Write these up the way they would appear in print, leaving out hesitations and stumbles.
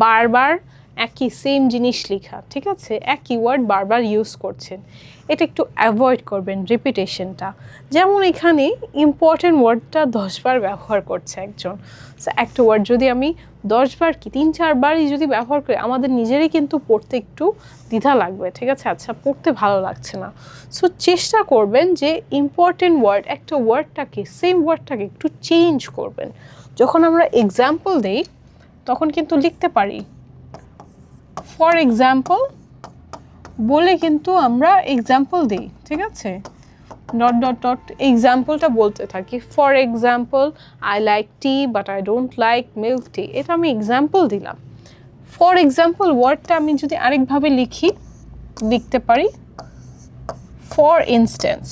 বারবার একই সেম জিনিস লেখা, ঠিক আছে, একই ওয়ার্ড বারবার ইউজ করছেন, এটা একটু অ্যাভয়েড করবেন রিপিটেশনটা। যেমন এখানে ইম্পর্টেন্ট ওয়ার্ডটা 10 বার ব্যবহার করছে একজন, সো একটা ওয়ার্ড যদি আমি 10 বার কি 3-4 বারই যদি ব্যবহার করি, আমাদের নিজেরই কিন্তু পড়তে একটু দ্বিধা লাগবে, ঠিক আছে, আচ্ছা পড়তে ভালো লাগছে না। সো চেষ্টা করবেন যে ইম্পর্টেন্ট ওয়ার্ড, একটা ওয়ার্ডটাকে সেম ওয়ার্ডটাকে একটু চেঞ্জ করবেন। যখন আমরা এক্সাম্পল দেই তখন কিন্তু লিখতে পারি ফর এক্সাম্পল বলে কিন্তু আমরা এক্সাম্পল দিই, ঠিক আছে, ডট ডট ডট এক্সাম্পলটা বলতে থাকি। For example I like tea but I don't like milk tea, এটা আমি এক্সাম্পল দিলাম। ফর এক্সাম্পল ওয়ার্ডটা আমি যদি আরেকভাবে লিখতে পারি ফর ইনস্ট্যান্স,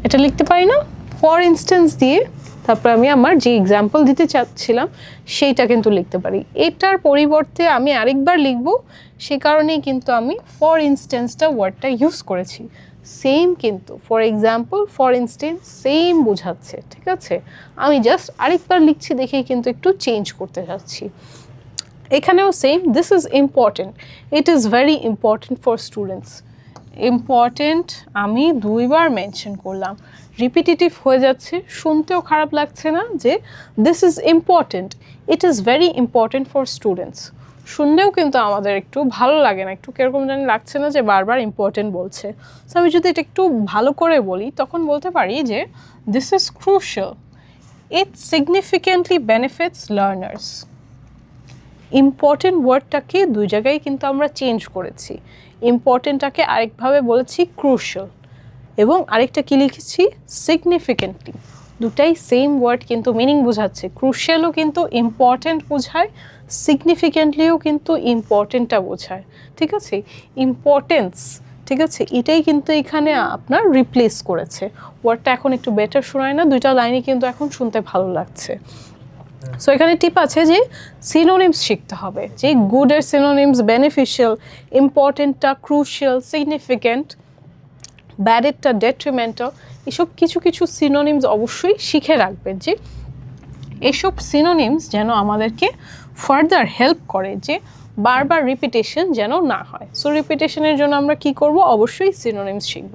এটা লিখতে পারি না, ফর ইনস্ট্যান্স দিয়ে তারপর আমি আমার যে এক্সাম্পল দিতে চাচ্ছিলাম সেইটা কিন্তু লিখতে পারি। এটার পরিবর্তে আমি আরেকবার লিখব, সে কারণেই কিন্তু আমি ফর ইনস্ট্যান্সটা ওয়ার্ডটা ইউজ করেছি। সেম কিন্তু for example for instance same বোঝাচ্ছে, ঠিক আছে, আমি জাস্ট আরেকবার লিখছি দেখেই কিন্তু একটু চেঞ্জ করতে চাচ্ছি। এখানেও same, this is important, it is very important for students. Important আমি 2 বার মেনশন করলাম, রিপিটিটিভ হয়ে যাচ্ছে, শুনতেও খারাপ লাগছে না যে this is important, it is very important for students. শুনলেও কিন্তু আমাদের একটু ভালো লাগে না, একটু কীরকম জানি লাগছে না যে বারবার ইম্পর্টেন্ট বলছে। সো আমি যদি এটা একটু ভালো করে বলি তখন বলতে পারি যে this is crucial, it significantly benefits learners. Important ওয়ার্ডটাকে 2 জায়গায় কিন্তু আমরা চেঞ্জ করেছি, ইম্পর্টেন্টটাকে আরেকভাবে বলেছি ক্রুশাল, এবং আরেকটা কি লিখেছি সিগনিফিক্যান্টলি। দুটাই সেম ওয়ার্ড কিন্তু মিনিং বোঝাচ্ছে, ক্রুশালও কিন্তু ইম্পর্টেন্ট বোঝায়, সিগনিফিক্যান্টলিও কিন্তু ইম্পর্টেন্টটা বোঝায়, ঠিক আছে, ইম্পর্টেন্স, ঠিক আছে, এটাই কিন্তু এখানে আপনার রিপ্লেস করেছে। ওয়ার্ডটা এখন একটু বেটার শোনায় না, 2টা লাইনই কিন্তু এখন শুনতে ভালো লাগছে। সো এখানে টিপ আছে যে সিনোনিমস শিখতে হবে, যে গুডের সিনোনিমস বেনিফিশিয়াল, ইম্পর্টেন্টটা ক্রুশিয়াল, সিগনিফিক্যান্ট, ব্যাডেরটা ডেট্রিমেন্টাল, এসব কিছু সিনোনিমস অবশ্যই শিখে রাখবেন, যে এসব সিনোনিমস যেন আমাদেরকে ফার্দার হেল্প করে, যে বারবার রিপিটেশন যেন না হয়। সো রিপিটেশনের জন্য আমরা কি করব, অবশ্যই সিনোনিমস শিখব।